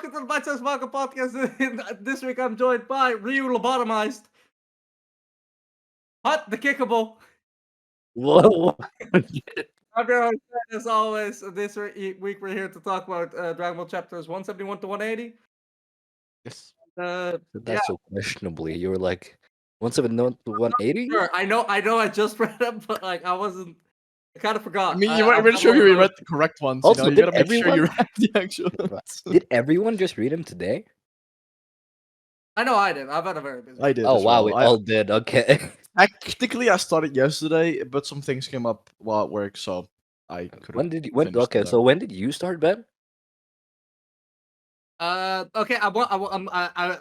welcome to the Bite Size Manga Podcast. This week I'm joined by Ryu Lobotomized, Hut the Kickable. Whoa. I'm your host, as always. This week we're here to talk about Dragon Ball chapters 171 to 180. Yes. Yeah, That's so questionably. You were like 179 to 180? sure. I know. I just read them, but like I wasn't. I kind of forgot. I mean, you I've weren't got sure one of you those- read the correct ones. Also, you did gotta make sure you everyone- read the actual ones. Did everyone just read him today? I know I did. I've had a very busy. I did. Oh as wow, well. we all did. Okay. Technically, I started yesterday, but some things came up while at work, so I couldn't. When did you? finish So when did you start, Ben? Okay.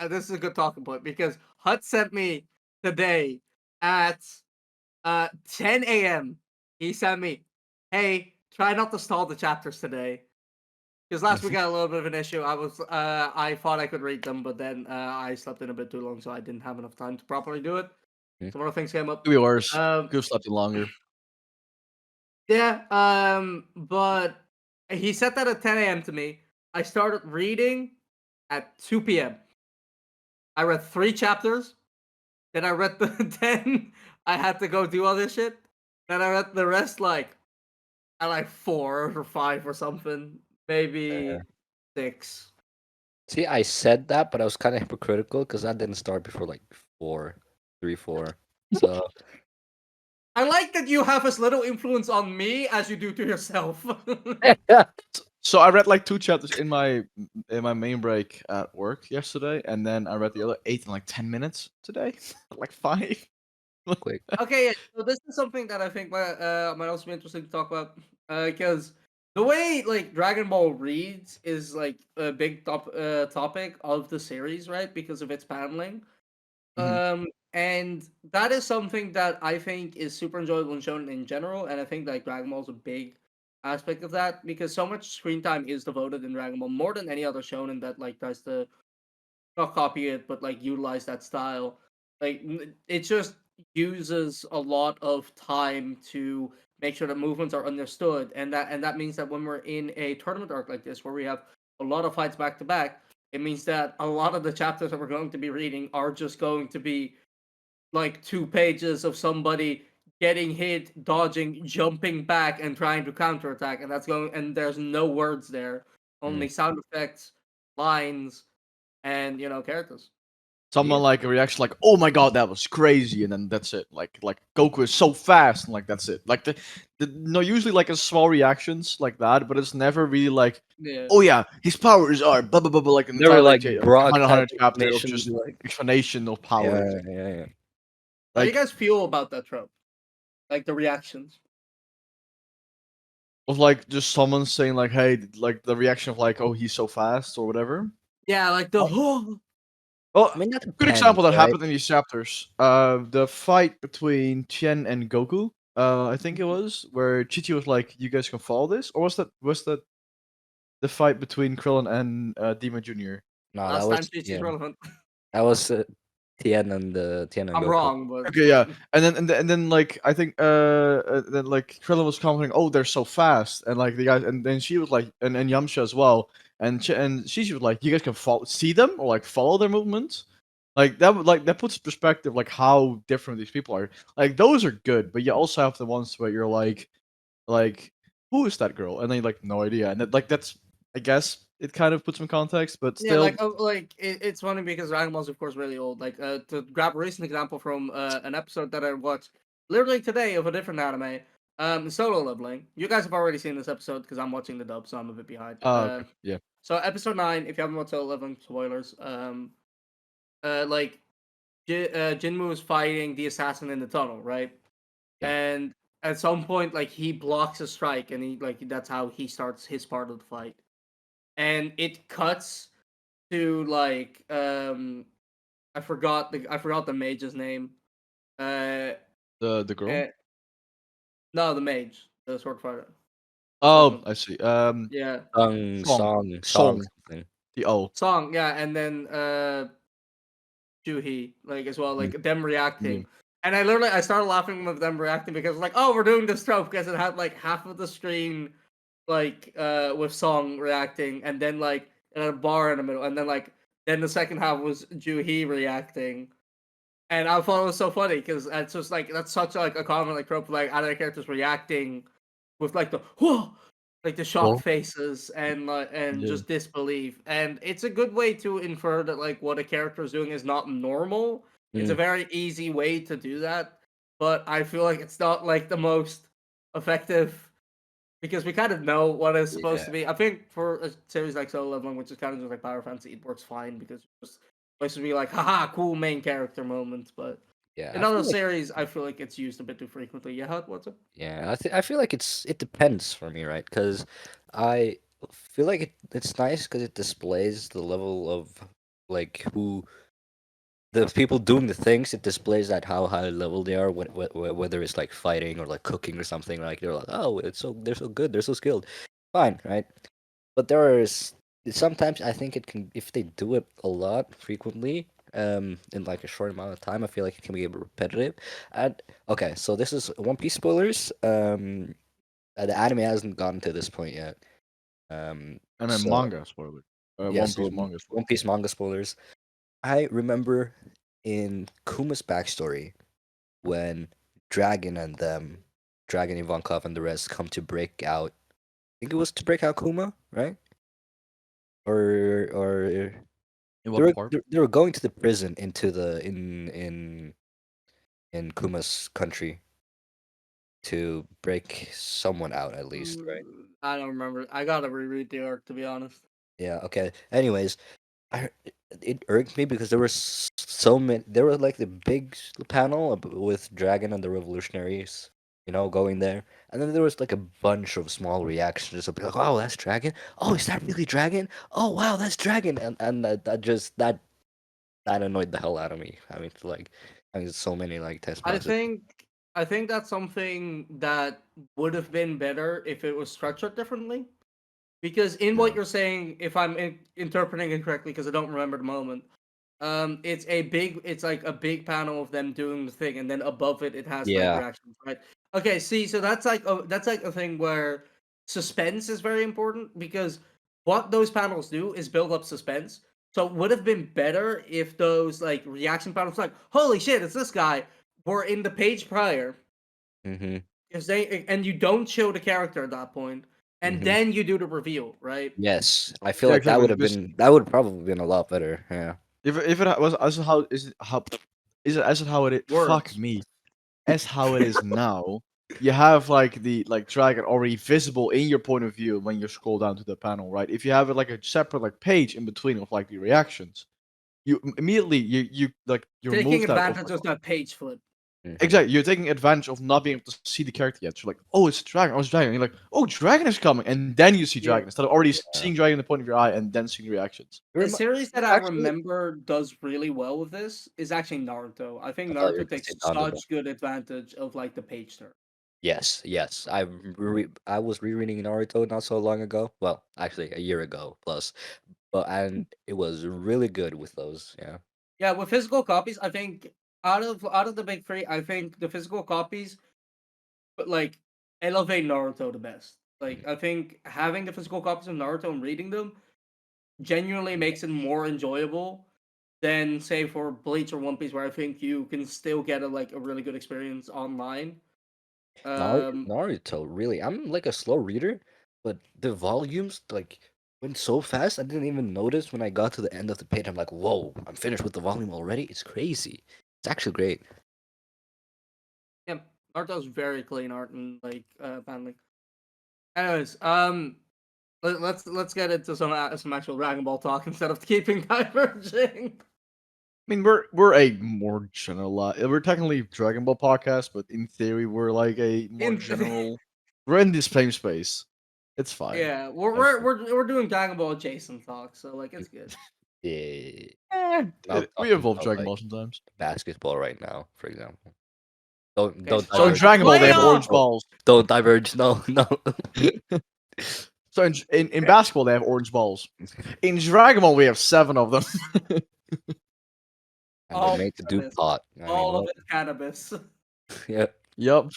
This is a good talking point because Hut sent me today at 10 a.m. He sent me, "Hey, try not to stall the chapters today." Because last week I had a little bit of an issue. I thought I could read them, but then I slept in a bit too long, so I didn't have enough time to properly do it. Hmm. Some other things came up. Could be worse. Um, Could have slept in longer. Yeah, but he said that at 10 a.m. to me. I started reading at 2 p.m. I read 3 chapters. Then I read the 10. I had to go do all this shit. Then I read the rest at like 4 or 5 or something. Maybe 6. See, I said that, but I was kind of hypocritical because I didn't start before like 3, 4. So I like that you have as little influence on me as you do to yourself. So I read like 2 chapters in my main break at work yesterday, and then I read the other 8 in like 10 minutes today, like 5. quick. Okay, yeah, so this is something that I think might also be interesting to talk about, because the way like Dragon Ball reads is like a big topic of the series, right? Because of its paneling. And that is something that I think is super enjoyable in shonen in general, and I think like Dragon Ball is a big aspect of that because so much screen time is devoted in Dragon Ball more than any other shonen that like tries to not copy it but like utilize that style. Like it just uses a lot of time to make sure that movements are understood, and that means that when we're in a tournament arc like this where we have a lot of fights back to back, it means that a lot of the chapters that we're going to be reading are just going to be like 2 pages of somebody getting hit, dodging, jumping back, and trying to counterattack, and and there's no words there, only sound effects, lines, and characters. Someone like a reaction like, "Oh my god, that was crazy," and then that's it. Like Goku is so fast, and like that's it. Like the no, usually like a small reactions like that, but it's never really like, Yeah. "Oh yeah, his powers are blah blah blah blah." Like an Never, entire like, broad 100 type chapter of explanation, just like- explanation of power. Yeah. How do you Like guys feel about that trope? Like the reactions? of like just someone saying like, "Hey," like the reaction of like, "Oh, he's so fast" or whatever. Yeah, like the Well, I mean, that good depends, example that right? happened in these chapters. The fight between Tien and Goku. I think it was where Chichi was like, "You guys can follow this," or was that the fight between Krillin and Demon Junior? No, last that time was Chichi's relevant. that was Tien and I'm Goku. wrong, but Okay, yeah, and then like I think then like Krillin was commenting, "Oh, they're so fast," and like the guys, and then she was like, and Yamcha as well, and Chichi was like, "You guys can see them or like follow their movements." Like that puts perspective like how different these people are. Like those are good, but you also have the ones where you're like who is that girl? And then you're like no idea. And that's I guess it kind of puts some context, but yeah, still it's funny because Dragon Ball is of course really old. Like to grab a recent example from an episode that I watched literally today of a different anime, Solo Leveling. You guys have already seen this episode because I'm watching the dub, so I'm a bit behind. okay, yeah. So episode 9, if you haven't watched Solo Leveling, spoilers. Like Jinmu is fighting the assassin in the tunnel, right? Yeah. And at some point, like he blocks a strike, and that's how he starts his part of the fight. And it cuts to like I forgot the mage's name. The girl. No, the mage, the sword fighter. Oh, I see. Yeah, Song Song. something. The O. Song. Yeah, and then Juhi like as well, like them reacting. And I started laughing with them reacting because like, oh, we're doing this trope because it had like half of the screen like with Song reacting, and then like and a bar in the middle, and then the second half was Juhi reacting. And I thought it was so funny because it's just that's such a common trope, anime characters reacting with the whoa, the shocked Well, faces and yeah. just disbelief. And it's a good way to infer that what a character is doing is not normal. It's a Mm, very easy way to do that, but I feel like it's not the most effective because we kind of know what it's supposed yeah, to be. I think for a series like Solo Leveling, which is kind of just like Power Fantasy, it works fine because it's just supposed to be haha, cool main character moments. But yeah. in I other feel like series, I feel like it's used a bit too frequently. Yeah, what's up? yeah. I feel like it depends for me, right? Because I feel like it's nice because it displays the level of like who the people doing the things. It displays at how high level they are, whether it's like fighting or like cooking or something. Like they're like, oh, they're so good, they're so skilled. Fine, right? But there is sometimes I think it can if they do it a lot frequently, in like a short amount of time, I feel like it can be a bit repetitive. And okay, so this is One Piece spoilers. The anime hasn't gotten to this point yet. I mean, So manga spoiler. yeah, One so Piece manga spoiler. One Piece manga spoilers. I remember in Kuma's backstory when Dragon and them, Dragon Ivankov and the rest come to break out. I think it was to break out Kuma, right? Or In what part? they were going to the prison into the in Kuma's country to break someone out at least, right? I don't remember. I gotta reread the arc to be honest. Yeah. Okay. Anyways, I it irked me because there were so many. There was like the big panel with Dragon and the Revolutionaries, going there, and then there was like a bunch of small reactions of like, "Oh, that's Dragon. Oh, is that really Dragon? Oh, wow, that's Dragon." And that annoyed the hell out of me. Having so many like test I passes. think I think that's something that would have been better if it was structured differently. Because in what Yeah. you're saying, if I'm interpreting it correctly, because I don't remember the moment, it's like a big panel of them doing the thing, and then above it, it has Yeah. reactions, right? Okay, see, so that's like a thing where suspense is very important because what those panels do is build up suspense. So it would have been better if those reaction panels, holy shit, it's this guy, were in the page prior, Mm-hmm. because and you don't show the character at that point, and Mm-hmm. then you do the reveal, right? Yes, I feel Yeah, like exactly. Because that would probably been a lot better. Yeah. if it was as how is it as how it is, fuck Words. me, as how it is now, you have the dragon already visible in your point of view when you scroll down to the panel, right? If you have it like a separate page in between of the reactions, you immediately you Taking remove that of advantage of that page flip. Mm-hmm. exactly, you're taking advantage of not being able to see the character yet. So oh, it's a dragon, oh, it's a dragon. And you're like, oh, dragon is coming, and then you see Yeah. dragon instead of already Yeah. seeing dragon in the point of your eye and then seeing the reactions. A series that I Actually, remember does really well with this is actually Naruto. I think I thought you were Naruto gonna takes say Dandadan. such good advantage of the page turn. Yes, yes. I was rereading Naruto not so long ago. Well, actually a year ago plus. But and it was really good with those. Yeah. Yeah, with physical copies, I think out of the big three, I think the physical copies but elevate Naruto the best. Mhm. I think having the physical copies of Naruto and reading them genuinely makes it more enjoyable than say for Bleach or One Piece, where I think you can still get a really good experience online. Um, Naruto, really. I'm like a slow reader, but the volumes went so fast I didn't even notice when I got to the end of the page. I'm like, whoa, I'm finished with the volume already. It's crazy. It's actually great. yeah, Naruto's very clean art and paneling. Anyways, let's get into some actual Dragon Ball talk instead of keeping diverging. I mean, we're a more general. We're technically Dragon Ball podcast, but in theory, we're like a more In general. We're in the same space. It's fine. yeah, we're Like, we're we're we're doing Dragon Ball adjacent talk, so it's good. Yeah. I'm we talking evolve about Dragon like Ball sometimes. basketball right now, for example. Don't Okay, don't So in diverge. Dragon Ball, they have playoff. orange balls. Don't diverge. No, no. So in basketball, they have orange balls. In Dragon Ball, we have 7 of them. And they're All made to do cannabis. pot. I mean, All of what? it cannabis. Yeah. Yep.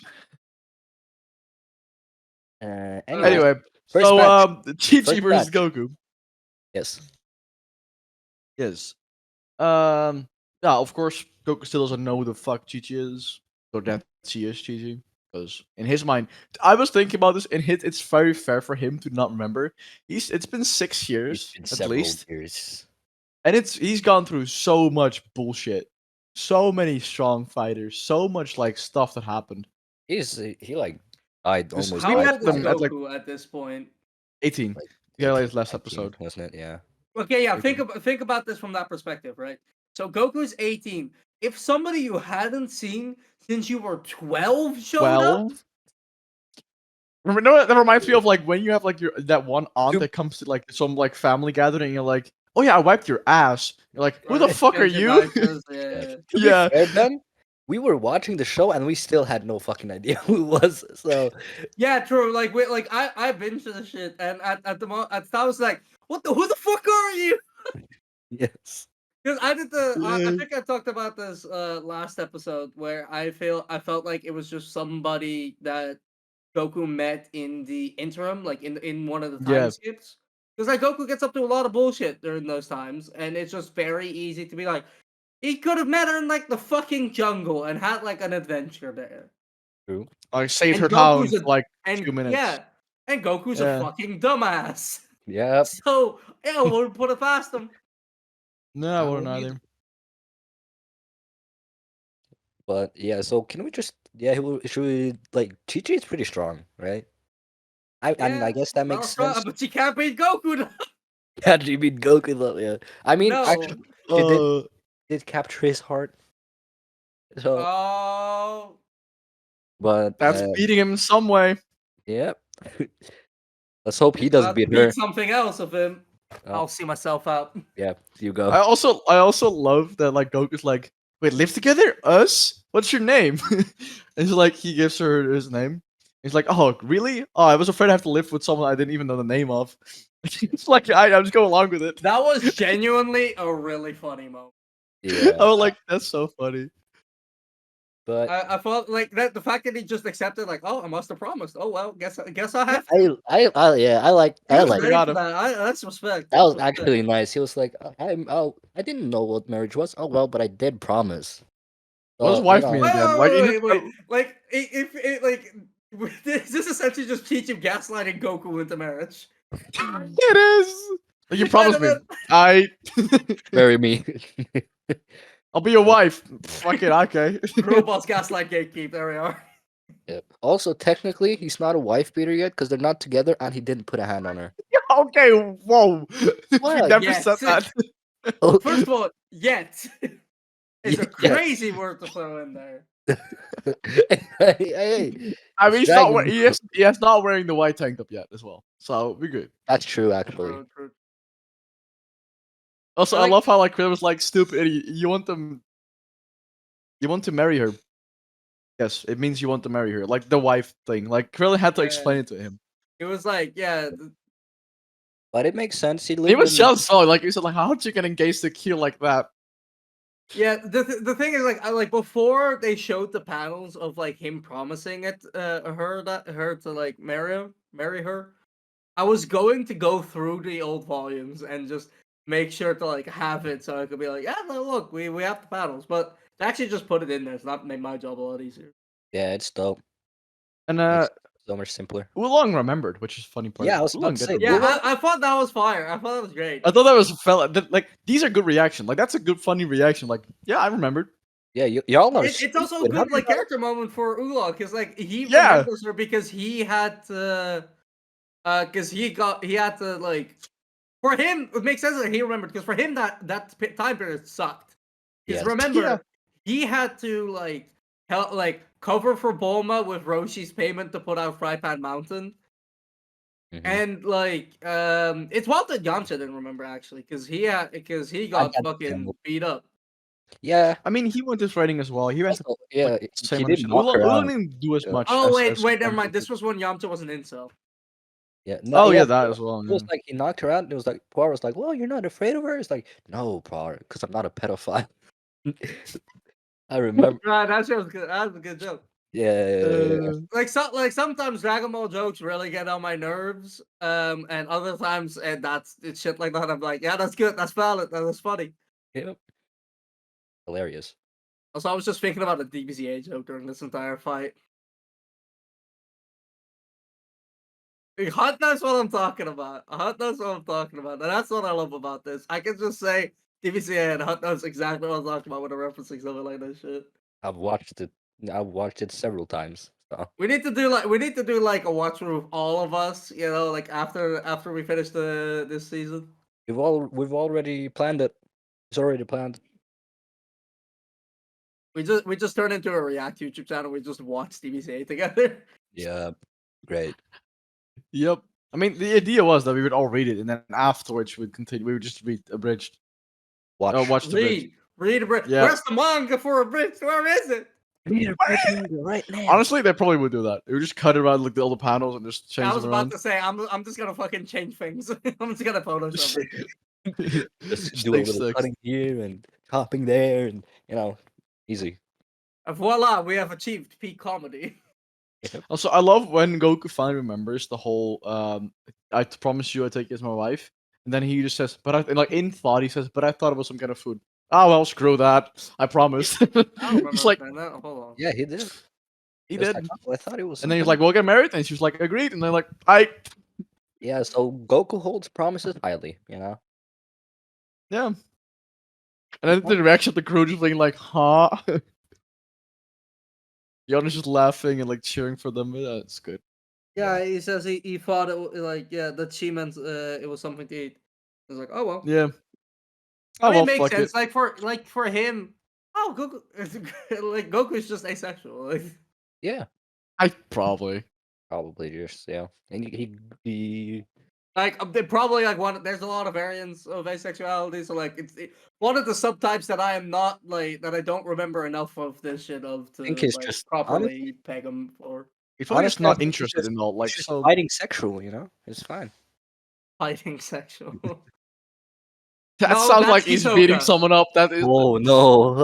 Anyways, Alright. Anyway, first so match. Chi Chi First versus match. Goku. Yes. Yes. Yeah, of course, Goku still doesn't know who the fuck Chi-Chi is, or that she is Chi-Chi. Because in his mind, I was thinking about this. It's very fair for him to not remember. It's been 6 It's years been at several least, years. and he's gone through so much bullshit, so many strong fighters, so much like stuff that happened. He like died Because almost we How died met old is them at twice. like Goku at this point? 18. Like Yeah, 18, like last 19, episode. wasn't it? Yeah. Okay, yeah. 18. Think about this from that perspective, right? So Goku's 18. If somebody you hadn't seen since you were 12 showed up, 12. Remember, that reminds me of like when you have like your that one aunt Dude. that comes to like some like family gathering, and you're like, "Oh yeah, I wiped your ass." You're like, "Who the right? fuck are Change your you?" diapers, Yeah. yeah. To be Yeah, fair, Ben, we were watching the show and we still had no fucking idea who it was. So Yeah, true. Like, wait, like I binged this shit, and at the moment, at the time, I was like, "What the? Who the fuck are you?" yes. Because I did the. I yeah, think I talked about this last episode where I felt like it was just somebody that Goku met in the interim, like in one of the time yeah. skips. Because like Goku gets up to a lot of bullshit during those times, and it's just very easy to be like, he could have met her in like the fucking jungle and had like an adventure there. True. I saved And her town Goku's for a like and 2 minutes. yeah, and Goku's a Yeah, fucking dumbass. Yep. So yeah, we'll put it past him. no, I I wouldn't won't either. either. But yeah, so can we just should we like Chi-Chi is pretty strong, right? I Yeah, guess that makes not strong, sense. but you can't beat Goku. Though. Yeah, you mean Goku though, yeah. I mean No. actually she Uh, did capture his heart. So Oh. but that's beating him in some way. yeah. Let's hope he If doesn't that beat beat her. something else of him, Oh, I'll see myself out. yeah, you go. I also love that like Goku's like, wait, live together? Us? What's your name? And he's like, he gives her his name. He's like, oh, really? Oh, I was afraid I have to live with someone I didn't even know the name of. It's like I'm just going along with it. That was genuinely a really funny moment. Yeah. I was like, that's so funny. But I felt like that the fact that he just accepted, like, oh, I must have promised. Oh well, guess I yeah, have to. yeah, He I was like I ready got for him. that. That's respect. that That's was respect. actually nice. He was like, I didn't know what marriage was. Oh well, but I did promise. What does So, you wife know, mean again? Like, in his, Like if it like this is essentially just teaching gaslighting Goku into marriage. it is. Like, you And promised me. then I, marry me. I'll be your wife. Fuck it. Okay. robots gaslight gatekeep. There we are. Yep. Also, technically, he's not a wife beater yet because they're not together, and he didn't put a hand on her. Okay. Whoa. We What? never Yet. said that. First of all, yet is a Yeah. crazy word to throw in there. Hey, I it's mean, he's not. Dragon He Ball. is not wearing the white tank top yet as well. So we're good. That's true, actually. True, true. Also, But I like, love how like Krillin was like, "Stupid idiot! You want them? You want to marry her? Yes, it means you want to marry her." Like the wife thing. Like Krillin had to yeah, explain it to him. it was like, yeah, But it makes sense. He He lived was in. jealous. So like he said, like, "How did you get engaged to Kill like that?" yeah. The thing is, like, I like before they showed the panels of like him promising it, her to like marry her. I was going to go through the old volumes and just make sure to like have it so I could be like, yeah, no, look, we have the panels, but to actually just put it in there, it's not made my job a lot easier. Yeah, it's dope. And It's so much simpler. Oolong remembered, which is the funny part. Yeah, I was about Oolong to did say, remember. Yeah, Oolong. I thought that was fire. I thought that was great. I thought that was fella. Like these are good reaction. Like that's a good funny reaction. Like yeah, I remembered. Yeah, y'all are It's also a stupid. How good do you like not? character moment for Oolong because like he Yeah, remembers her because he had to because he had to like for him it makes sense that he remembered because for him that time period sucked because Yes. yeah. remember he had to like help like cover for Bulma with Roshi's payment to put out Fry Pan Mountain Mhm. and like it's wild that Yamcha didn't remember actually because he I got got fucking the beat up. Yeah. I mean, he went this writing as well. He went to Also, like yeah, same he on the didn't shit. knock her Oolong out. didn't do as So, much Oh as wait, never mind. Yamcha did. This was when Yamcha was an incel. yeah, no, Oh yeah, yeah, that as well. it was Yeah. like he knocked her out, and it was like Poirot was like, "Well, you're not afraid of her." It's like, "No, Poirot, because I'm not a pedophile." I remember. Right, that shit was good. That was a good joke. Yeah. Like sometimes Dragon Ball jokes really get on my nerves. And other times it's shit like that. I'm like, yeah, that's good, that's valid, that's funny. Yep. Hilarious. Also, I was just thinking about a DBCA joke during this entire fight. Hunt knows what I'm talking about. Hunt knows what I'm talking about. And that's what I love about this. I can just say DBCA and Hunt knows exactly what I'm talking about when I'm referencing something like that shit. I've watched it. I've watched it several times. So We need to do like a watch through of all of us, like after we finish this season. we've already planned it. It's already planned. We just turn into a React YouTube channel. We just watch DBCA together. Yeah. Great. Yep. I mean, the idea was that we would all read it, and then afterwards we'd continue. We would just read abridged. Watch. Oh, watch the bridge. Read a bridge. Yeah. Where's the manga for a bridge? Where is it? Read it right now. Honestly, they probably would do that. They would just cut it around like all the panels and just change I was them about around. to say I'm just gonna fucking change things. I'm just gonna Photoshop it. Just do a little Sticks. cutting here and chopping there, and easy. And voila, we have achieved peak comedy. Also, I love when Goku finally remembers the whole I promise you I take you as my wife. And then he just says, but like in thought he says, but I thought it was some kind of food. Oh well, screw that. I promised. I don't remember Just like saying that. Hold on. Yeah, he did. he It was did. like, oh, I thought it was. And then he was something- like, we'll get married, and she was like, agreed. And they're like, I yeah. So Goku holds promises highly. yeah. And then the reaction of the crew just being like, huh? Yona's just laughing and like cheering for them. Yeah, it's good. Yeah, he says he thought that she meant it was something to eat. I was like, oh well. Yeah. I Oh mean, well, it makes fuck sense. it. Like for him, oh Goku, like Goku's just asexual. Like, Yeah. I probably. Probably just and he they probably like one. There's a lot of variants of asexuality, so like it's one of the subtypes that I am not like that I don't remember enough of this shit of to think it's like, just- properly peg him for He's probably just Honestly, I not think he's interested just- in all like just so. fighting sexual. It's fine. fighting sexual. That No, sounds like that's he's Hisoka. beating someone up. That is Oh no!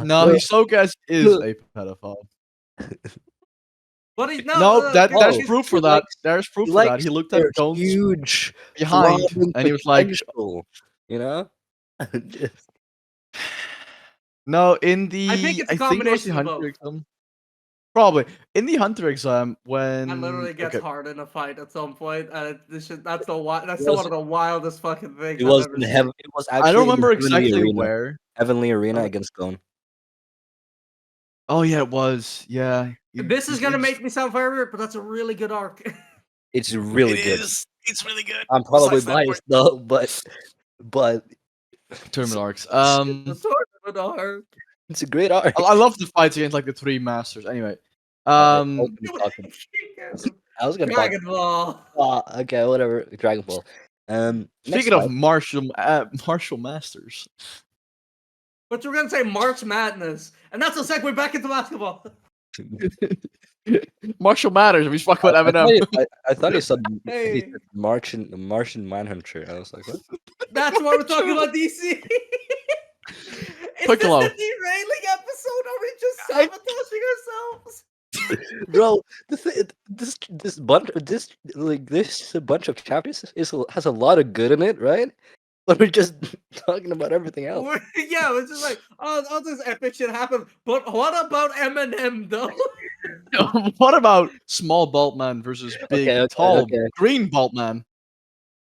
no. Hisoka is a pedophile. But he No, there's he's- proof for he that. likes- There's proof He for that. likes He looked at their Gon's huge behind, throbbing and he was like, potential, Just- "No." In the I think it's a it was the combination of Hunter both. exam. Probably in the Hunter exam when That literally gets okay. hard in a fight at some point, and that's still one of was- the wildest fucking things It I've was ever in seen. heaven. It was actually I don't remember in the Heavenly exactly Arena. where. Heavenly Arena Oh. against Gon. Oh yeah, it was. Yeah. This is gonna It's- make me sound very weird, but that's a really good arc. It's really good. It's really good. I'm probably Besides that biased though, but Tournament arcs. The tournament arc. it's a great arc. I love the fights against like the three masters. Anyway, I was gonna talk. Dragon Ball. Okay, whatever. Dragon Ball. Next speaking of fight. martial masters, But you're gonna say March Madness, and that's a segue back into basketball. martial matters. We spoke about Eminem. I thought he said, he Hey. said Martian Manhunter. I was like, what? That's why we're talking about DC. Is Piccolo. this the derailing episode? Are we just sabotaging ourselves? Bro, this bunch of chapters has a lot of good in it, right? But we're just talking about everything else. Yeah, it's just like, all this epic shit happened. But what about Eminem though? What about small bald man versus big, Okay, tall, okay. green bald man?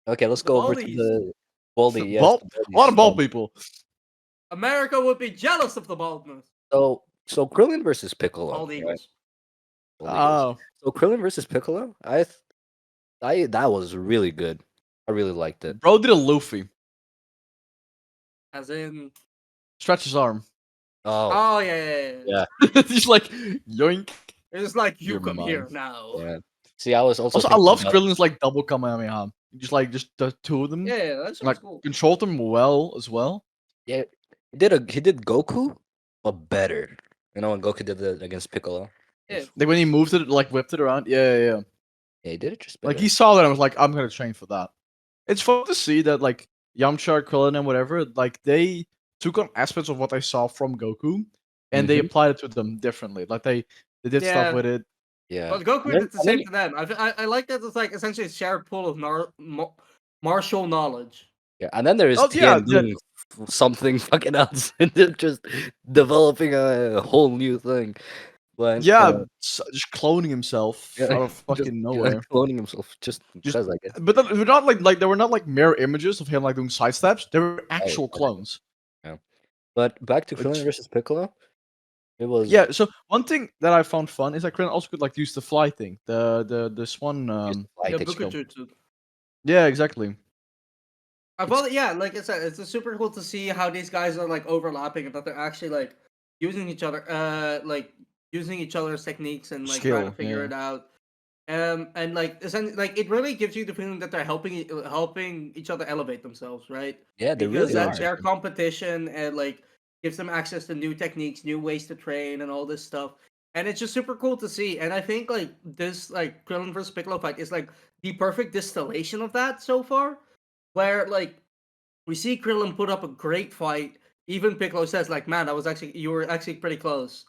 Okay, let's go over to Baldies. the Baldy. Yes, Bald- the a lot of bald Baldies. people. America would be jealous of the baldness. So Krillin versus Piccolo. Bald right? Eagles. Bald Eagles. Oh, So Krillin versus Piccolo, that was really good. I really liked it. bro did a Luffy. As in, Stretch his arm. Oh, yeah. Yeah. He's like yoink. It's just like you You're come here mine. now. yeah. See, I was also. Also, I thinking love about- Krillin's like double Kamehameha. Just the two of them. Yeah, that's Like cool. controlled them well as well. Yeah, he did Goku, but better. When Goku did it against Piccolo. Yeah. Like when he moved it, like whipped it around. Yeah. Yeah, he did it just better. Like he saw that and was like, I'm gonna train for that. It's fun to see that like Yamcha, Krillin, and whatever, like they took on aspects of what they saw from Goku and they Mhm. applied it to them differently. Like they They did stuff Yeah. with it. Yeah. But Goku And did then, the same to them. I like that it's like essentially a shared pool of martial knowledge. yeah, and then there is Oh yeah, Tien doing something fucking else and then just developing a whole new thing. When just cloning himself yeah, out of just fucking nowhere. cloning himself just Just, because I guess. but they're not like they were not like mirror images of him like doing side steps. They were Oh, actual okay. clones. Yeah. But back to Krillin Which, versus Piccolo, it was yeah. So one thing that I found fun is that Krillin also could like use the fly thing. The swan. just the fly The technique. Bukujutsu. Yeah, exactly. I It's thought, yeah, like I said, it's super cool to see how these guys are like overlapping and that they're actually like using each other, like using each other's techniques and like trying to skill. figure Yeah. it out. And like essentially, like it really gives you the feeling that they're helping each other elevate themselves, right? Yeah, they Because really Yeah, are. their exactly. competition and like gives them access to new techniques, new ways to train, and all this stuff. And it's just super cool to see. And I think like this like Krillin versus Piccolo fight is like the perfect distillation of that so far, where like we see Krillin put up a great fight. Even Piccolo says, like, man, you were actually pretty close.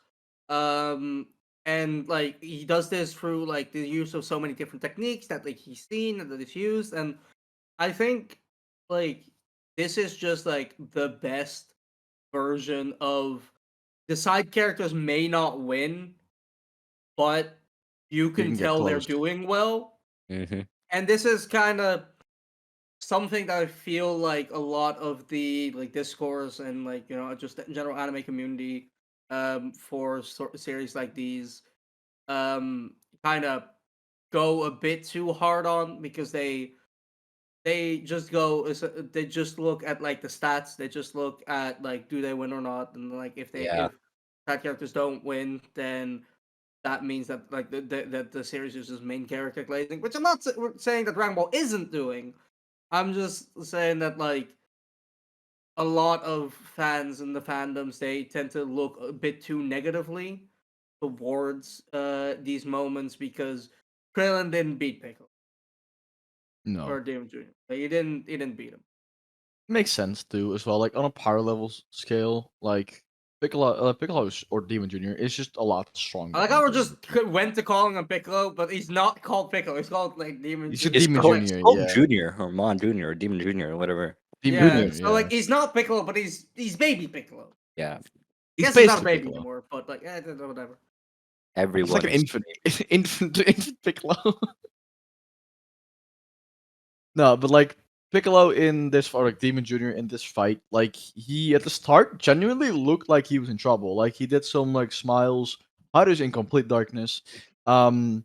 Um, and like he does this through like the use of so many different techniques that like he's seen and that he's used. And I think like this is just like the best version of the side characters may not win, but you You can can get tell they're close. doing well. Hmm. And this is kind of something that I feel like a lot of the like discourse and like just the general anime community for series like these um kind of go a bit too hard on because they just look at like the stats, they just look at like do they win or not, and like Yeah. if that characters don't win, then that means that like that the series is just main character glazing, which I'm not saying that Dragon Ball isn't doing. I'm just saying that like a lot of fans in the fandoms, they tend to look a bit too negatively towards these moments because Krillin didn't beat Piccolo No. or Demon Jr. Like, he didn't beat him. Makes sense too as well. Like on a power level scale, like Piccolo or Demon Jr. is just a lot I stronger like than how we Krillin. just went to calling him Piccolo, but he's not called Piccolo. He's called like Demon He's Jr. a It's Demon So, called, like, it's Junior, called yeah. Junior or Mon Junior or Demon Junior or whatever. Demon yeah, Junior, so yeah. like he's not Piccolo, but he's baby Piccolo. Yeah. I He's guess he's not a basically baby Piccolo. anymore, but like whatever. It's like Everyone an is infant, infant Piccolo. No, but like Piccolo in this or like Demon Junior in this fight, like he at the start genuinely looked like he was in trouble. Like he did some like smiles, others in complete darkness. Um,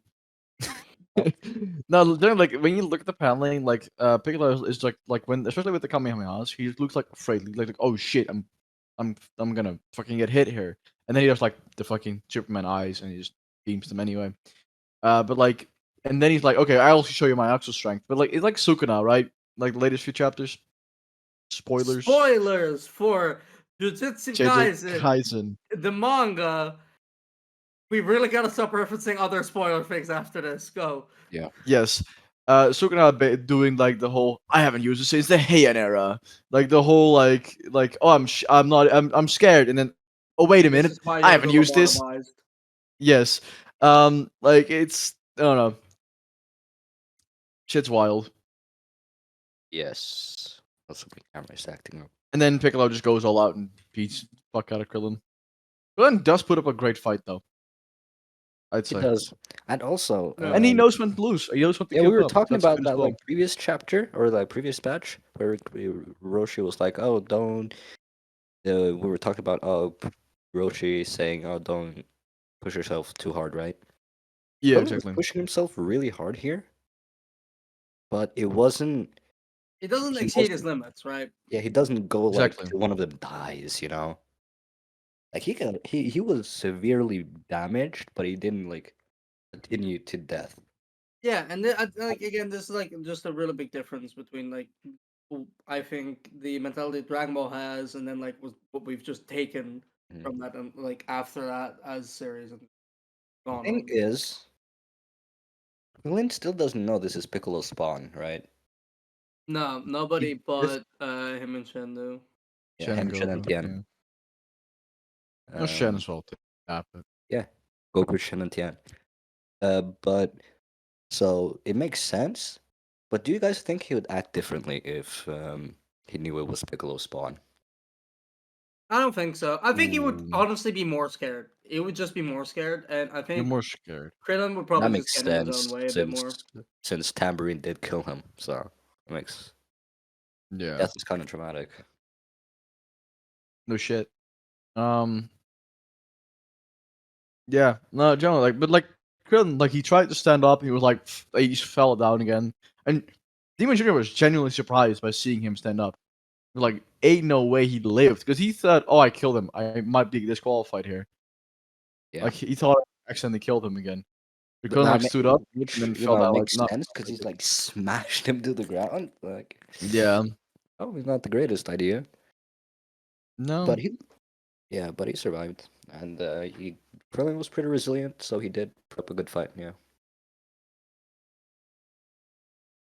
no, then like when you look at the paneling, like Piccolo is like when especially with the Kamehamehas, he looks like afraid, like oh shit, I'm gonna fucking get hit here, and then he has like the fucking Superman eyes, and he just beams them anyway. But like, and then he's like, okay, I'll show you my actual strength. But like, it's like Sukuna, right? Like the latest few chapters. Spoilers. Spoilers for Jujutsu JJ Kaisen, Kaisen. the manga. We really gotta stop referencing other spoiler things after this. Go. yeah. Yes. Sukuna doing like the whole I haven't used it since the Heian era, like the whole oh I'm not I'm scared, and then oh wait a This minute is why I you're haven't the used this. lobotomized. Yes, like it's I don't know, shit's wild. Yes. Also, my camera's acting up. And then Piccolo just goes all out and beats the fuck out of Krillin. Krillin does put up a great fight though, I'd He say. does. And also, Yeah. And he knows when to lose. He knows when to yeah, we give were up. talking That's about good as that well. like previous chapter or like previous batch where Roshi was like, "Oh, don't." We were talking about Roshi saying, "Oh, don't push yourself too hard," right? Yeah, Krillin was exactly. pushing himself really hard here, but it wasn't. It doesn't He exceed his wasn't. limits, right? Yeah, he doesn't go like Exactly. till one of them dies. You know, like he was severely damaged, but he didn't like continue to death. Yeah, and like again, this is like just a really big difference between like I think the mentality Dragon Ball has, and then like what we've just taken Mhm. from that, and like after that as series and gone Thing on. is, Lin still doesn't know this is Piccolo's spawn, right? No, nobody This but him and Shen knew. Yeah, Shen and him, Shen, and Goku. Tien. Yeah. No Shen Um, as well too. Yeah, but yeah. Goku, Shin, and Tien. But so it makes sense. But do you guys think he would act differently if he knew it was Piccolo's spawn? I don't think so. I think he would Ooh, honestly be more scared. It would just be more scared, and I you're think more scared. Krillin would That probably just makes get in his own sense way a bit more. since Tambourine did kill him. So it makes Yeah. death is kind of dramatic. No shit. Yeah. No, generally, like, but like Krillin, like he tried to stand up, he was like, he just fell down again, and Demon Junior was genuinely surprised by seeing him stand up. He was like, ain't no way he lived, because he thought, oh, I killed him. I might be disqualified here. Yeah. Like he thought I accidentally killed him again. But Krillin like stood up which and then fell down. Like, makes not. sense because he's like smashed him to the ground. Like, Yeah. probably not the greatest idea, No. but but he survived, and he Krillin was pretty resilient, so he did put up a good fight. Yeah.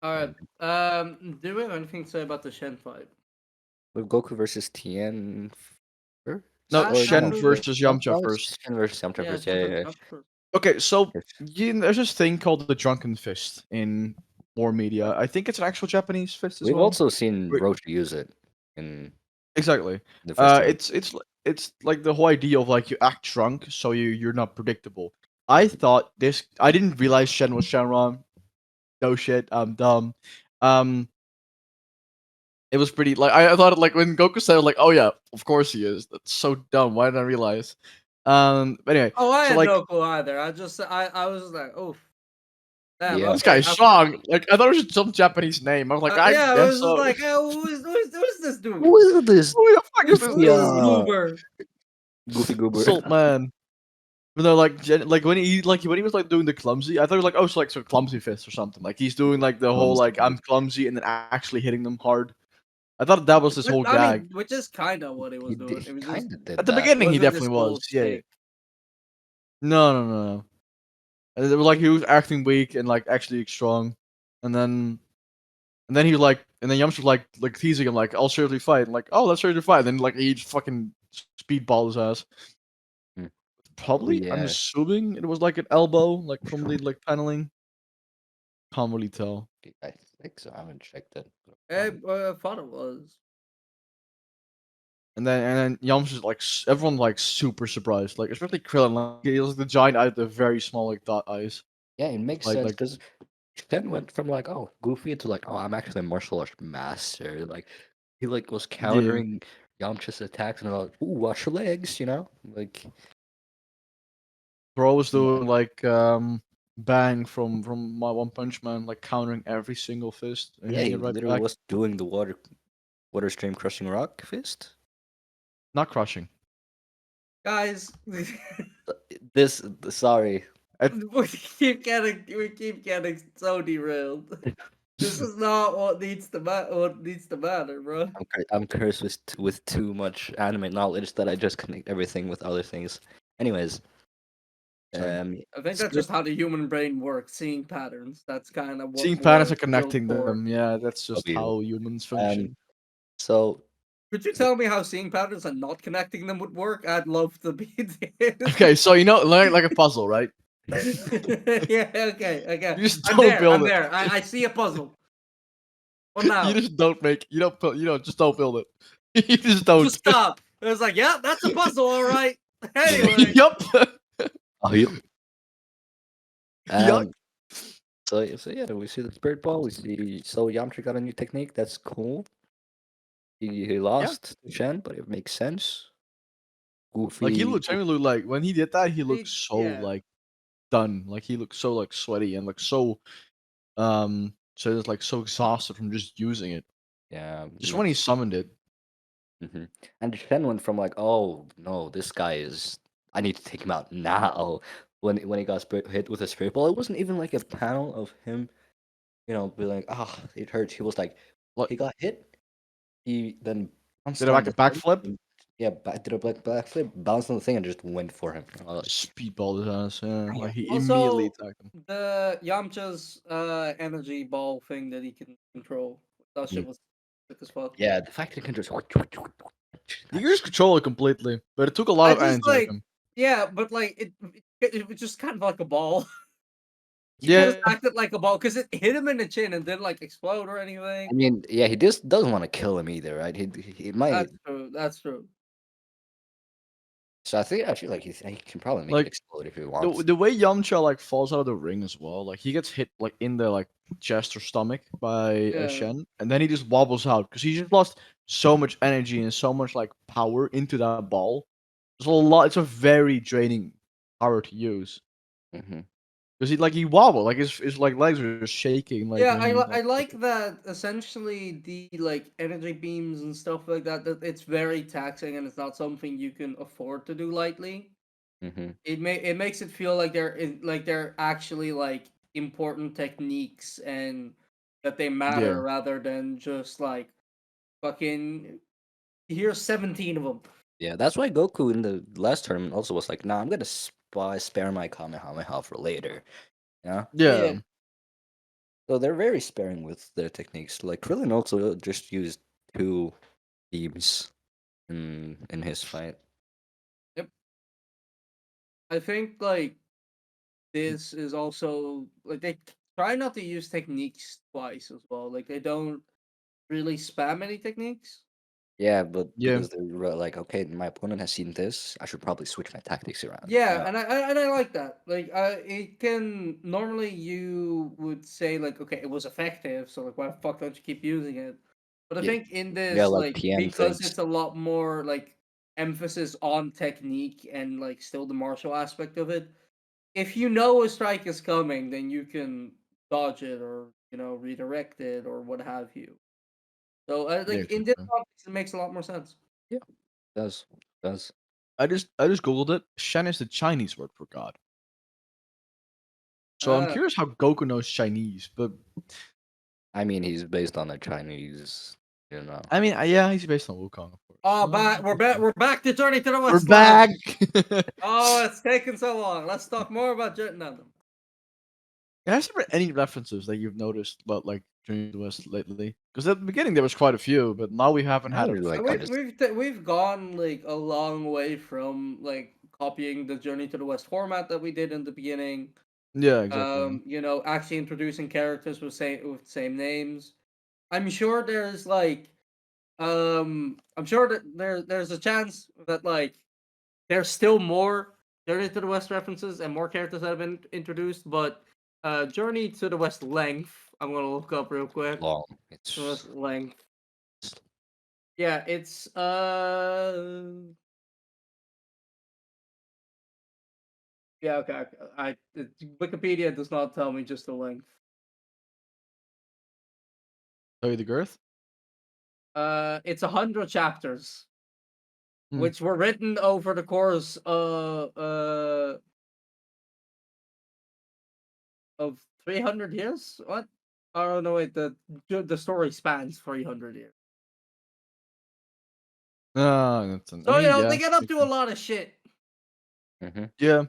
All right. Do we have anything to say about the Shen fight? With Goku versus Tien first? No, Or Shen no, versus Yamcha Oh, first. Shen versus Yamcha Yeah, first. Yeah. Okay, so Yes. there's this thing called the drunken fist in more media. I think it's an actual Japanese fist as We've well. also seen Wait. Roshi use it in Exactly. the first season. It's like the whole idea of like you act drunk, so you're not predictable. I thought this. I didn't realize Shen was Shenron. No shit. I'm dumb. Um, it was pretty like I thought like when Goku said like, oh yeah, of course he is. That's so dumb. Why didn't I realize? But anyway, Oh, I so had like no clue either. I was just like, oh, damn. Yeah. this Okay. guy's strong. Like I thought it was some Japanese name. I was like, I Yeah, I guess was just so. like, oh, who's this dude? Who is this Who the fuck is Who's this this dude? goober? goofy goober? Salt man. But no, like, like when he was like doing the clumsy, I thought it was like, oh, it's like some clumsy fist or something. Like he's doing like the whole like I'm clumsy and then actually hitting them hard. I thought that was his whole I gag. mean, which is kind of what he was He doing. It was just kind of did At the that. beginning, he wasn't this definitely full was. Yeah, yeah. stick. No. And it was like he was acting weak and like actually strong, and then he was like, and then Yamcha was like teasing him like, I'll seriously fight. And like, oh, let's seriously fight. And then like he just fucking speedballed his ass. Hmm. Probably, I'm Yeah. assuming it was like an elbow, like from the like paneling. Can't really tell. I think so. I haven't checked it. I thought it was. And then Yamcha's like everyone like super surprised, like especially Krillin. Like he has the giant eyes, the very small like dot eyes. Yeah, it makes Like sense like because Shen went from like, oh, goofy to like, oh, I'm actually a martial arts master. Like he like was yeah. countering Yamcha's attacks and like, ooh, watch your legs, Like Bro was yeah, doing like Bang from my One Punch Man, like countering every single fist and yeah, hitting he it right literally back. was doing the water stream crushing rock fist. Not crushing. Guys, This sorry, we keep getting so derailed. This is not what needs to matter, bro. I'm cursed with too much anime knowledge that I just connect everything with other things. Anyways, Same. I think that's Spirit- just how the human brain works, seeing patterns. That's kind of what Seeing patterns we're and connecting built for. them, yeah, that's just you. how humans function. So Could you tell me how seeing patterns and not connecting them would work? I'd love to be there. Okay, so like a puzzle, right? Yeah, okay. You just I'm don't there. build I'm it. there. I see a puzzle. What now? You just don't make. You don't put. You know, just don't build it. You just don't. Just stop. It was like, yeah, that's a puzzle, all right. Anyway, Yup. oh, yep. Yuck. So yeah, we see the spirit ball. We see Yamcha got a new technique. That's cool. He lost to Shen, but it makes sense. Goofy. Like he legitimately looked like when he did that, he looked so yeah. like done. Like he looked so like sweaty and like so so just like so exhausted from just using it. Yeah. Just when he summoned it. Mm-hmm. And Shen went from like, oh no, this guy is. I need to take him out now. When he got hit with a spirit ball, it wasn't even like a panel of him, be like, it hurts. He was like, Like he got hit. He then did a backflip? and- Yeah, did a backflip, bounced on the thing, and just went for him. I was Speedball his ass, yeah. Like he Also, immediately attacked him. the Yamcha's energy ball thing that he can control. That shit was sick as fuck. yeah, the fact that he can just. You can just control it completely, but it took a lot I of just energy out of like, him. yeah, but like it it was just kind of like a ball. He just Yeah, acted like a ball because it hit him in the chin and didn't like explode or I anything. mean, yeah, he just doesn't want to kill him either, right? He might. That's true. That's true. So I feel like he can probably make it like explode if he the wants. the way Yamcha like falls out of the ring as well. Like he gets hit like in the like chest or stomach by Yeah. Shen, and then he just wobbles out because he just lost so much energy and so much like power into that ball. It's a lot. It's a very draining power to use Hmm. because he wobbled like his like legs are just shaking like Yeah, when he I like. like that essentially the like energy beams and stuff like that, that it's very taxing and it's not something you can afford to do lightly. Hmm. It makes it feel like they're actually like important techniques and that they Yeah, matter rather than just like fucking here's 17 of them. Yeah, that's why Goku in the last tournament also was like, "Nah, I'm gonna spare my Kamehameha for later." Yeah, yeah. Yeah. so they're very sparing with their techniques. Like Krillin also just used two beams in his fight. Yep. I think like this is also like they try not to use techniques twice as well. Like they don't really spam any techniques. Yeah, but Yeah. because they're like, okay, my opponent has seen this, I should probably switch my tactics around. Yeah, Yeah. and I like that. Like, it can normally you would say like, okay, it was effective, so like, why the fuck don't you keep using it? But I Yeah, think in yeah, this, like like, PM because things. it's a lot more like emphasis on technique and like still the martial aspect of it. If you know a strike is coming, then you can dodge it or redirect it or what have you. So, Yeah, like in this exactly. context, it makes a lot more sense. Yeah, does does. I just googled it. Shen is the Chinese word for God. So I'm Uh, curious how Goku knows Chinese, but I mean, he's based on a Chinese, you know. I mean, yeah, he's based on Wukong, of course. oh, we're back to Journey to the We're West. back. Oh, it's taken so long. Let's talk more about Gundam. Has there been any references that you've noticed about like Journey to the West lately? Because at the beginning there was quite a few, but now we haven't Not had really like We've artists. we've gone like a long way from like copying the Journey to the West format that we did in the beginning. Yeah, exactly. Actually introducing characters with same names. I'm sure there's like I'm sure that there's a chance that like there's still more Journey to the West references and more characters that have been introduced, but Journey to the West length, I'm gonna look up real quick. Long. It's West length. Yeah, it's yeah, okay. Wikipedia does not tell me just the length. Tell you the girth. It's 100 chapters, Hmm. which were written over the course of 300 years. What? Oh no, wait. The story spans 300 years. I So mean, yeah, they get up makes to a sense. lot of shit. hmm Yeah.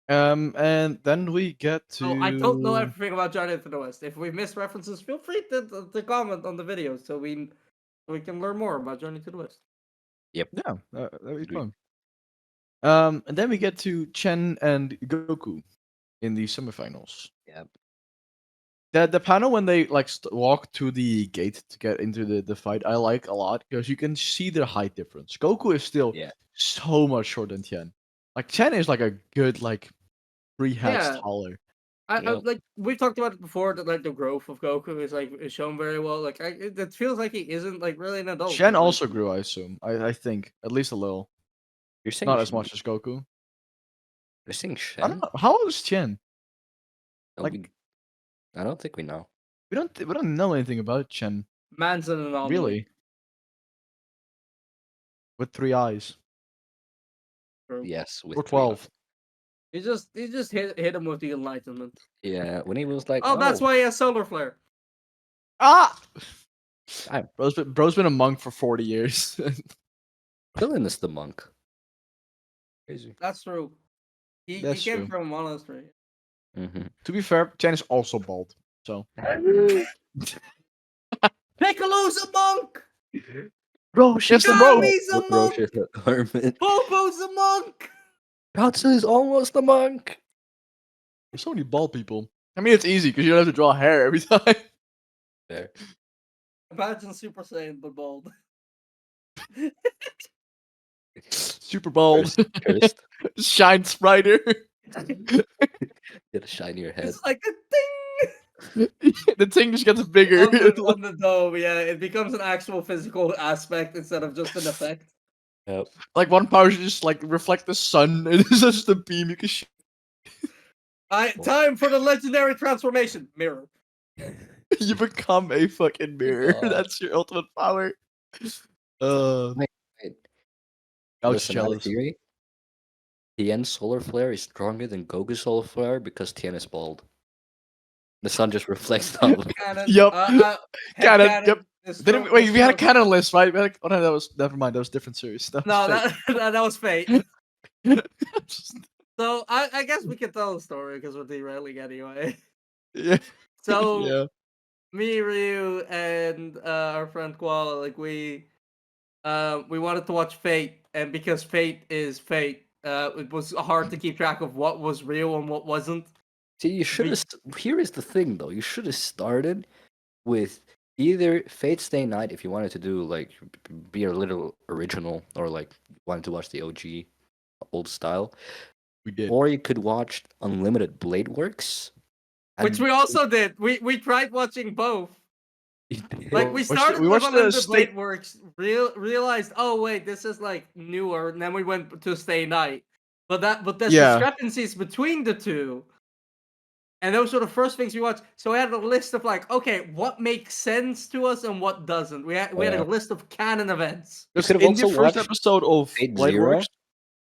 And then we get Oh, I don't know to everything about Journey to the West. If we miss references, feel free to comment on the video so we can learn more about Journey to the West. Yep. yeah, that was Agree. fun. And then we get to Chen and Goku in the semifinals. Yep. The panel when they like walk to the gate to get into the fight, I like a lot because you can see their height difference. Goku is still Yeah. so much shorter than Tien. Like Tien is like a good like 3 heads Yeah, taller. I Yep. like we've talked about it before that like the growth of Goku is shown very well. Like it feels like he isn't like really an adult. Shen He's like also grew, I assume. I think at least a little, You're saying not as much as Goku. you're saying I don't Shen? know how old is Tien. Oh, Like I don't think we know. we don't know anything about Chen man's an anomaly. really. With 3 eyes True. Yes, with or three. 12. He just hit him with the enlightenment. Yeah, when he was like, Oh, that's "Oh, why he has solar flare. Ah, I'm bro's been a monk for 40 years. Krillin is the monk." Crazy. That's true. He That's came true. from a monastery. Mm-hmm. To be fair, Chen is also bald. So, Piccolo's a monk. bro, she's the bro. Kami's a With Roche monk. as a garment. Popo's a monk. Katsu is almost a monk. There's so many bald people. I mean, it's easy because you don't have to draw hair every time. There. Imagine Super Saiyan but bald. Super bald. Cursed. Shines brighter. Get a shinier head. It's like a ding The thing just gets bigger. on the dome. Yeah, it becomes an actual physical aspect instead of just an effect. Yep. Like one power should just like reflect the sun, and it's just a beam you can shoot. Time for the legendary transformation. Mirror. You become a fucking mirror. God. That's your ultimate power. Wait. I was Listen, I have a jealous. theory. Tien's solar flare is stronger than Goku's solar flare because Tien is bald. The sun just reflects off of it. Canon. Yup. Canon, Headcanon yep. is Didn't from- wait? We had a from- canon list, right? We had oh no, that was never mind. That was different series. That No, was that was fate. fake. So I guess we can tell the story because we're derailing anyway. Yeah. So Yeah. me, Ryu, and our friend Koala, like we wanted to watch Fate, and because Fate is Fate, it was hard to keep track of what was real and what wasn't. See, you should have. Here is the thing, though. You should have started with either Fate Stay Night if you wanted to do like be a little original, or like wanted to watch the OG old style, We did. or you could watch Unlimited Blade Works, Which we also did. We tried watching both. Like we watched the- started we with watched the Unlimited State- Blade Works, realized, oh wait, this is like newer, and then we went to Stay Night. But there's Yeah. discrepancies between the two. And those were the first things we watched. So we had a list of like, okay, what makes sense to us and what doesn't. We had Yeah. a list of canon events. You Just could have in the also first watched episode of Fate Blade Zero Works.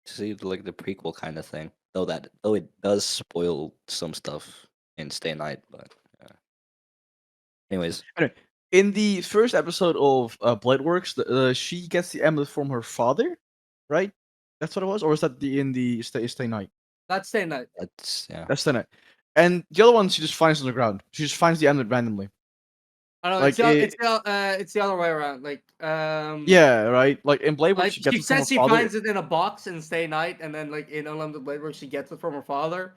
to see like the prequel kind of thing. Though it does spoil some stuff in Stay Night, but anyways, In the first episode of Blade Works, she gets the amulet from her father, right? That's what it was, or is that in the Stay Night? That's Stay Night. that's That's Stay Night. And the other one she just finds on the ground. She just finds the amulet randomly. I don't know. Like, It's the other way around. Like Yeah, right. Like in Blade Works, like she gets she it from her says she father. finds it in a box in Stay Night, and then like in Unlimited Blade Works, she gets it from her father.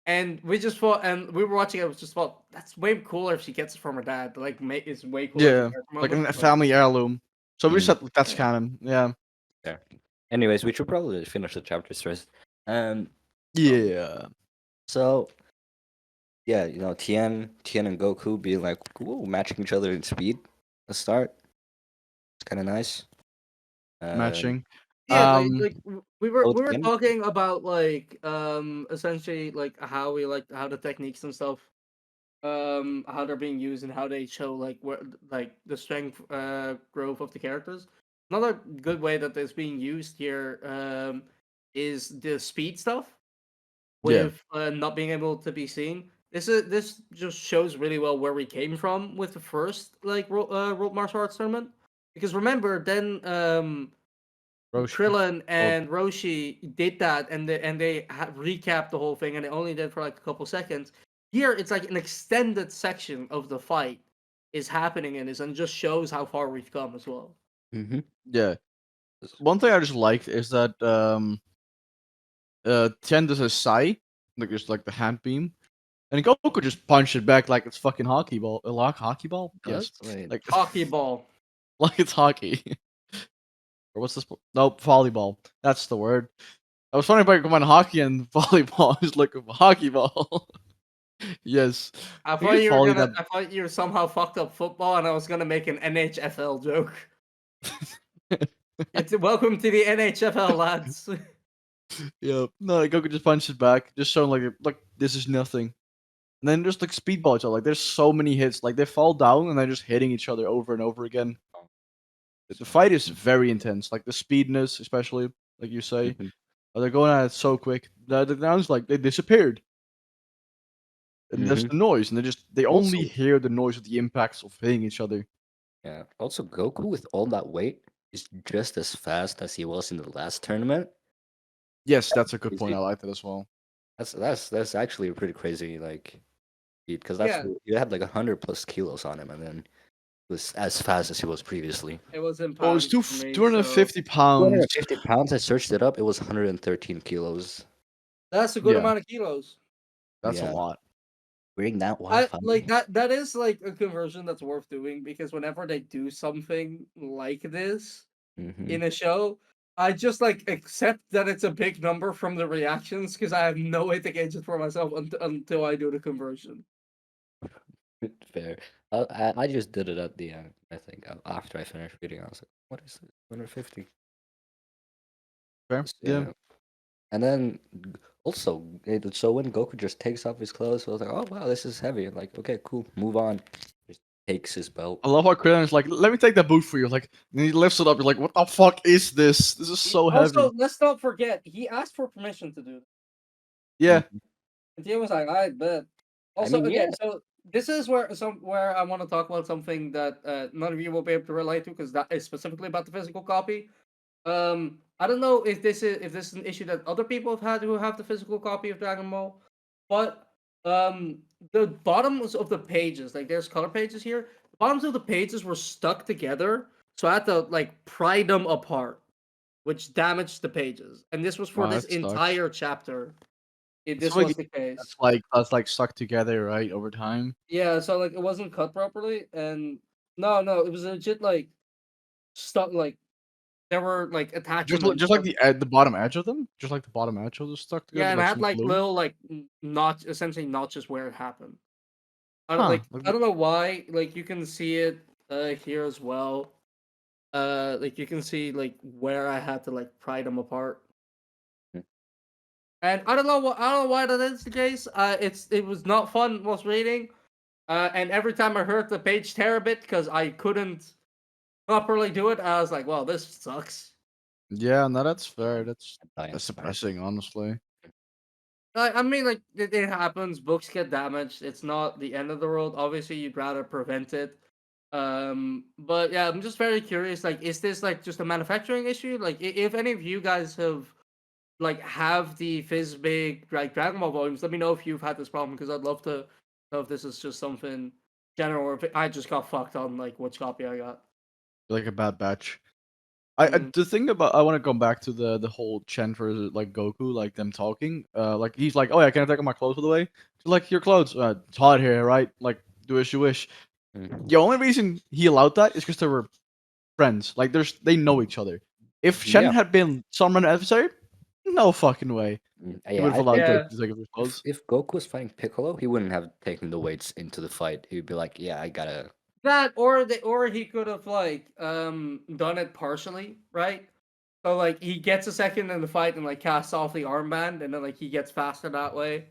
And we just thought, and we were watching it. Was just thought that's way cooler if she gets it from her dad. Like, it's way cooler. if Yeah, she gets it from like her a mother. family heirloom. So we just Mhm. said that's Yeah. canon. Yeah. there. Anyways, we should probably finish the chapters first. Yeah. So yeah, Tien and Goku being like, ooh, matching each other in speed. Let's start. It's kind of nice. Matching. Yeah, Um, we were Tien? talking about like essentially like how the techniques and stuff how they're being used and how they show like where like the strength growth of the characters. Another good way that is being used here is the speed stuff Yeah. with not being able to be seen. This just shows really well where we came from with the first like world martial arts tournament, because remember then Roshi. Krillin and Roshi did that, and they recapped the whole thing, and they only did for like a couple seconds. Here, it's like an extended section of the fight is happening in this, and just shows how far we've come as well. Mm-hmm. Yeah. One thing I just liked is that Tien does a sai, like just like the hand beam, and Goku just punched it back like it's fucking hockey ball. Hockey ball? Yes. Wait. Like Hockey ball. like it's hockey. Or what's this? Nope, volleyball. That's the word. I was wondering if I could combine hockey and volleyball. I was like hockey ball. Yes. I think thought it's you were volley gonna. that- I thought you somehow fucked up football, and I was gonna make an NHFL joke. It's welcome to the NHFL, lads. Yeah. No, like, Goku just punched it back, just showing like this is nothing. And then just like speedball each other. Like there's so many hits. Like they fall down and they're just hitting each other over and over again. The fight is very intense. Like the speedness, especially, like you say. Mhm. They're going at it so quick. The sounds like they disappeared. And that's Mhm. the noise, and they only Also- hear the noise of the impacts of hitting each other. Yeah. Also, Goku with all that weight is just as fast as he was in the last tournament. Yes, that's a good Is point. he- I like that as well. That's actually a pretty crazy like feat, because Yeah. you had like 100+ kilos on him, and then was as fast as he was previously. It was in Well, it was pounds for me, 250 pounds. 250 pounds. I searched it up. It was 113 kilos. that's a good Yeah, amount of kilos. that's a Yeah, lot. wearing that I Wi-Fi. like that. That is like a conversion that's worth doing because whenever they do something like this Hmm. in a show, I just like accept that it's a big number from the reactions because I have no way to gauge it for myself until I do the conversion. Fair. I just did it at the end. I think after I finished reading, I was like, "What is this? 150?" Fair. Yeah. Yeah. And then also, so when Goku just takes off his clothes, I was like, "Oh wow, this is heavy." Like, okay, cool, move on. Just takes his belt. I love how Krillin's like, let me take that boot for you. Like, and he lifts it up. You're like, what the fuck is this? This is so Also, heavy. let's not forget he asked for permission to do. Yeah. Mhm. And Tia was like, "I bet." I Also, mean, yeah. again, so this is where I want to talk about something that none of you will be able to relate to because that is specifically about the physical copy. I don't know if this is an issue that other people have had who have the physical copy of Dragon Ball, but the bottoms of the pages, like there's color pages here, the bottoms of the pages were stuck together, so I had to like pry them apart, which damaged the pages. And this was for Wow, this that sucks. entire chapter. It's This like was the case. that's like stuck together, right, over time. Yeah, so like it wasn't cut properly, and no, it was legit like stuck. Like there were like attachments Just like the bottom edge of them, just like the bottom edge of them stuck yeah, together, and I like had some like glue. little like notch, essentially notches where it happened. I don't Huh? like I don't know why. Like you can see it here as well. Like you can see like where I had to like pry them apart. Mm. And I don't know why that is the case. It was not fun whilst reading. And every time I heard the page tear a bit because I couldn't properly do it, I was like, well, this sucks. Yeah, no, that's fair. I That's inspired. depressing, honestly. I mean, like it happens. Books get damaged. It's not the end of the world. Obviously, you'd rather prevent it. But yeah, I'm just very curious. Like, is this like just a manufacturing issue? Like, if any of you guys have the Fizbig like Dragon Ball volumes, let me know if you've had this problem because I'd love to know if this is just something general or if I just got fucked on like which copy I got. Like a bad batch. Mm. The thing about I want to come back to the whole Chen versus like Goku, like them talking. Like he's like, oh yeah, can I take my clothes away? She's like, your clothes, it's hot here, right? Like, do as you wish. Mm. The only reason he allowed that is because they were friends. Like, they know each other. If Shen Yeah. had been some random adversary, no fucking way he Yeah, would have I allowed think Goku Yeah, to take off his clothes. if Goku was fighting Piccolo, he wouldn't have taken the weights into the fight. He'd be like, "Yeah, I gotta." that or he could have like done it partially, right? So like he gets a second in the fight and like casts off the armband, and then like he gets faster that way,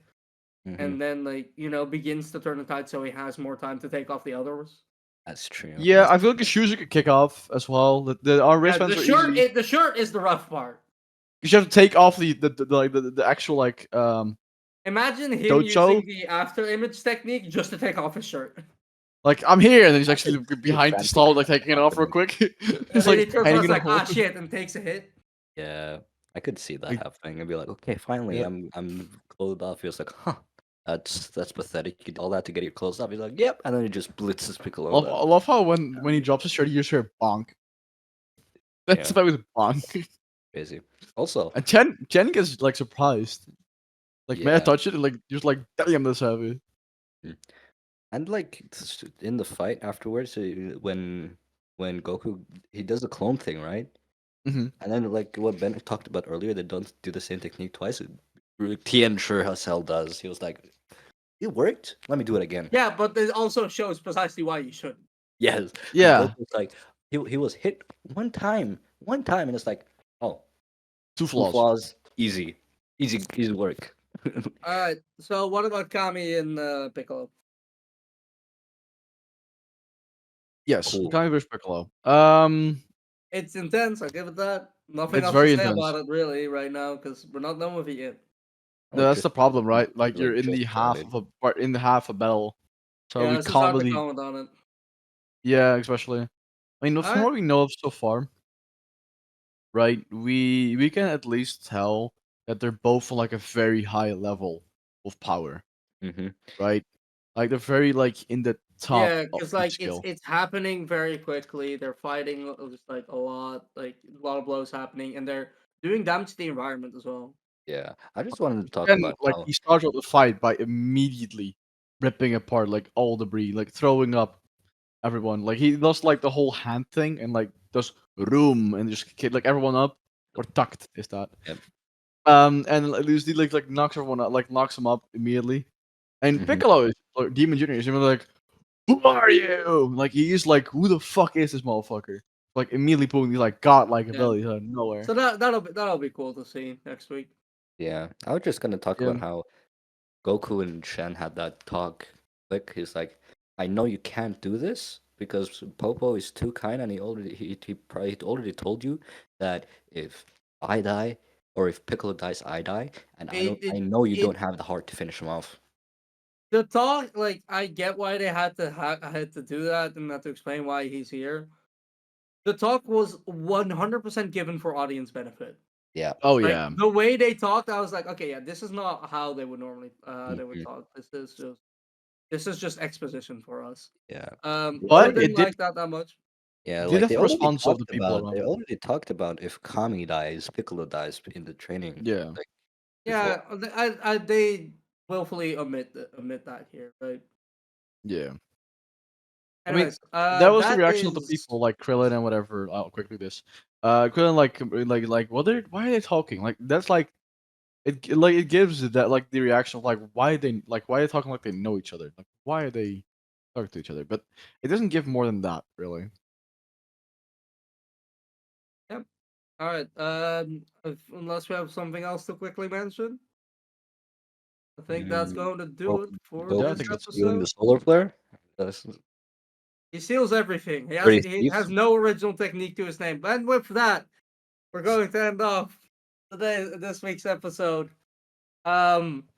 Hmm. and then like begins to turn the tide, so he has more time to take off the others. That's true. Yeah, That's I feel like the shoes you could kick off as well. Our Yeah, wristbands are easy. the shirt is the rough part. You just have to take off the actual like Imagine him dojo. using the after image technique just to take off his shirt, Like, I'm here, and then he's that's actually a behind the fancy stall, like taking it off real compliment. quick. and It's then he like turns around hanging and in a like, hole. ah shit, and takes a hit. Yeah, I could see that Like, happening. I'd be like, "Okay, finally, yeah. I'm clothed off." He was like, "Huh, that's pathetic. You did all that to get your clothes off." He's like, "Yep," and then he just blitzes Piccolo. I love how when he drops his shirt, you just hear bonk. That's Yeah, about with bonk. crazy. Also, And Chen gets like surprised. Like, may I yeah. touch it? And like, just like, damn, this heavy. Mm. And like in the fight afterwards, when Goku he does the clone thing, right? Hmm. And then like what Ben talked about earlier, they don't do the same technique twice. Tien sure as hell does. He was like, "It worked. Let me do it again." Yeah, but it also shows precisely why you shouldn't. Yes, because Yeah, Goku was like he was hit one time, and it's like, oh, two two flaws. flaws, easy work. All right, so what about Kami and Piccolo? Yes, Cool. Kami vs Piccolo. It's intense. I give it that. Nothing It's else to very say about intense. it really right now because we're not done with it yet. Oh, That's just the problem, right? Like, you're like in just the half started. of a part in the half of battle, so Yeah, we it's just can't hard to really. comment on it. Yeah, especially. I mean, All from right. what we know of so far, right? We can at least tell that they're both on like a very high level of power, Hmm. right? Like, they're very like in the top Yeah, of because each like skill. it's happening very quickly. They're fighting just like a lot of blows happening, and they're doing damage to the environment as well. Yeah, I just wanted to talk And about like how he starts out the fight by immediately ripping apart like all debris, like throwing up everyone. Like he does like the whole hand thing and like does room and just kick like everyone up or tucked is that. Yep. And Lucy like knocks everyone out, like knocks them up immediately. And Mhm. Piccolo is like, Demon Junior is like, "Who are you?" Like he's like, "Who the fuck is this motherfucker?" Like immediately pulling these like godlike Yeah. abilities out of nowhere. So that'll be cool to see next week. Yeah, I was just gonna talk Yeah. about how Goku and Shen had that talk. Like he's like, I know you can't do this because Popo is too kind, and he probably already told you that if I die or if Piccolo dies, I die, and It I it know you it don't have the heart to finish him off. the talk like I get why they had to do that and had to explain why he's here. The talk was 100% given for audience benefit. Yeah. Oh Like yeah. the way they talked, I was like, okay, yeah, this is not how they would normally they would Mhm. talk. This is just exposition for us. Yeah. I But Already, didn't it did like that much. yeah, did like have the response of the people around they him. already talked about if Kami dies, Piccolo dies in the training, Yeah. like before. Yeah, they willfully omit that here, right? Yeah. I mean, Anyways, that was the that reaction of the is people like Krillin and whatever. I'll quickly this. Krillin like what they why are they talking? Like that's like it gives that like the reaction of like why are they talking like they know each other? Like why are they talking to each other? But it doesn't give more than that really. yep. All right. Unless we have something else to quickly mention, I think that's Mm, going to well, do it for Yeah, I this think Goku's that's stealing the episode. solar flare. That's He steals everything. pretty He thief. has no original technique to his name. And with that, we're going to end off this week's episode. Um,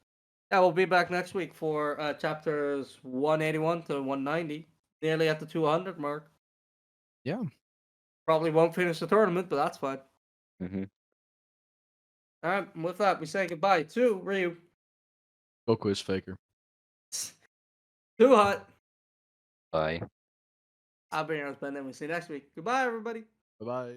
yeah, we'll be back next week for chapters 181 to 190, nearly at the 200 mark. yeah. Probably won't finish the tournament, but that's fine. Hmm. All right, with that, we say goodbye to Ryu. Goku is faker. Too hot. Bye. I'll be your husband, and we see you next week. Goodbye, everybody. Bye bye.